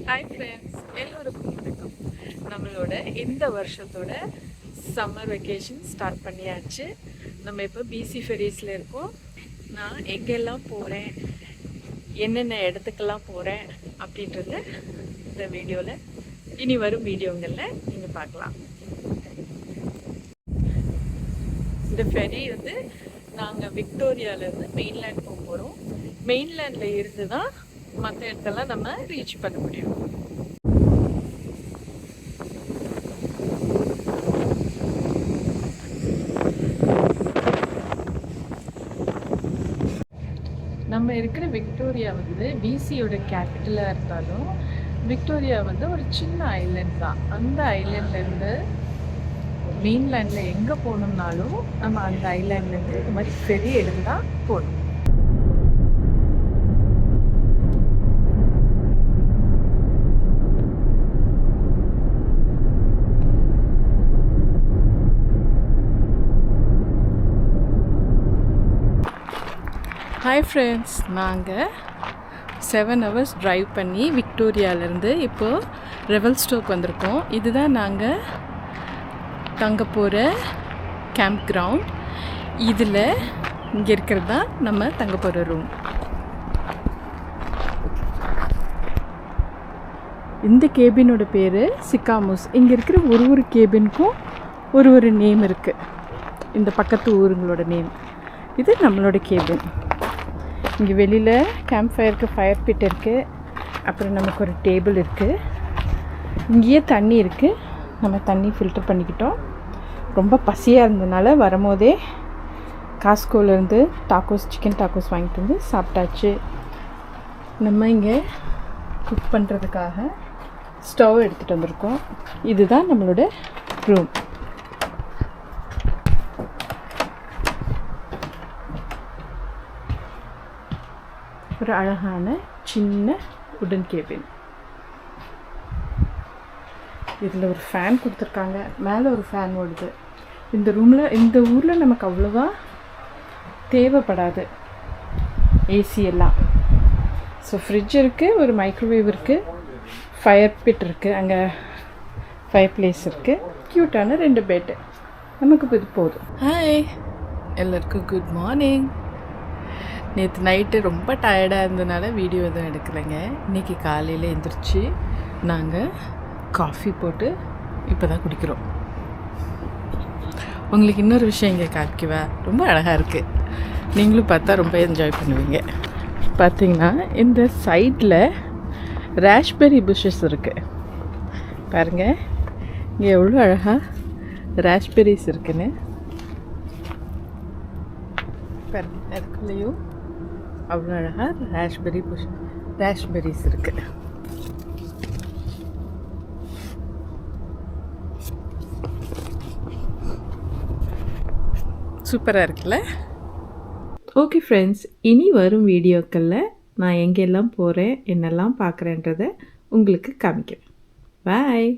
Hi friends, எல்லோருக்கும் வணக்கம். நம்மளோட இந்த வருஷத்தோட சம்மர் வெக்கேஷன் ஸ்டார்ட் பண்ணியாச்சு. நம்ம இப்போ பிசி ஃபெரீஸில் இருக்கோம். நான் எங்கெல்லாம் போகிறேன், என்னென்ன இடத்துக்கெல்லாம் போகிறேன் அப்படின்றத இந்த வீடியோவில் இனி வரும் வீடியோங்களில் நீங்கள் பார்க்கலாம். இந்த ஃபெரி வந்து நாங்கள் விக்டோரியாவிலேருந்து மெயின்லேண்ட் போக போகிறோம். மெயின்லேண்டில் இருந்து தான் மற்ற இடத்தெல்லாம் நம்ம ரீச் பண்ண முடியும். நம்ம இருக்கிற விக்டோரியா வந்து பிசியோட கேபிட்டலாக இருந்தாலும் விக்டோரியா வந்து ஒரு சின்ன ஐலண்ட் தான். அந்த ஐலண்ட்லேருந்து மெயின்லேண்டில் எங்கே போகணும்னாலும் நம்ம அந்த ஐலாண்ட்லேருந்து இந்த மாதிரி ஃபெரி எடுத்து தான் போகணும். ஹாய் ஃப்ரெண்ட்ஸ், நாங்கள் 7 hours ட்ரைவ் பண்ணி விக்டோரியாவிலேருந்து இப்போது ரெவல்ஸ்டோக் வந்திருக்கோம். இதுதான் நாங்கள் தங்க போகிற கேம்ப் கிரவுண்ட். இதில் இங்கே இருக்கிறது தான் நம்ம தங்க போகிற ரூம். இந்த கேபினோட பேர் சிக்காமூஸ். இங்கே இருக்கிற ஒரு கேபினுக்கும் ஒரு நேம் இருக்குது. இந்த பக்கத்து ஊருங்களோட நேம். இது நம்மளோட கேபின். இங்கே வெளியில் கேம்ப் ஃபயருக்கு ஃபயர் பிட் இருக்குது. அப்புறம் நமக்கு ஒரு டேபிள் இருக்குது. இங்கேயே தண்ணி இருக்குது. நம்ம தண்ணி ஃபில்டர் பண்ணிக்கிட்டோம். ரொம்ப பசியாக இருந்ததுனால வரும்போதே காஸ்கோலேருந்து சிக்கன் டாக்கோஸ் வாங்கிட்டு வந்து சாப்பிட்டாச்சு. நம்ம இங்கே குக் பண்ணுறதுக்காக ஸ்டவ் எடுத்துகிட்டு வந்திருக்கோம். இதுதான் நம்மளோட ரூம். ஒரு அழகான சின்ன உடன் கேபின். இதில் ஒரு ஃபேன் கொடுத்துருக்காங்க. மேலே ஒரு ஃபேன் ஓடுது. இந்த ஊரில் நமக்கு அவ்வளோவா தேவைப்படாது ஏசி எல்லாம். ஸோ ஃப்ரிட்ஜ் இருக்குது, ஒரு மைக்ரோவேவ் இருக்குது, ஃபயர் பிட் இருக்குது, அங்கே ஃபயர் பிளேஸ் இருக்குது, க்யூட்டான 2 பெட்டு. நமக்கு இது போதும். ஹாய் எல்லாருக்கும் குட் மார்னிங். நேற்று நைட்டு ரொம்ப டயர்டாக இருந்ததுனால வீடியோ எதுவும் எடுக்கலைங்க. இன்றைக்கி காலையில் எழுந்திரிச்சு நாங்கள் காஃபி போட்டு இப்போ தான் குடிக்கிறோம். உங்களுக்கு இன்னொரு விஷயம் இங்கே காமிக்கவா? ரொம்ப அழகாக இருக்குது. நீங்களும் பார்த்தா ரொம்ப என்ஜாய் பண்ணுவீங்க. பார்த்திங்கன்னா இந்த சைடில் ராஷ்பெரி புஷ்ஷஸ் இருக்குது. பாருங்கள் இங்கே எவ்வளோ அழகாக ராஷ்பெரிஸ் இருக்குன்னு பாருங்கள். அதுக்குள்ளேயும் அவ்வளோ அழகாக ராஷ்பெரிஸ் இருக்குது. சூப்பராக இருக்குல்ல? ஓகே ஃப்ரெண்ட்ஸ், இனி வரும் வீடியோக்களில் நான் எங்கெல்லாம் போகிறேன், என்னெல்லாம் பார்க்குறேன்றதை உங்களுக்கு காமிக்கிறேன். பாய்.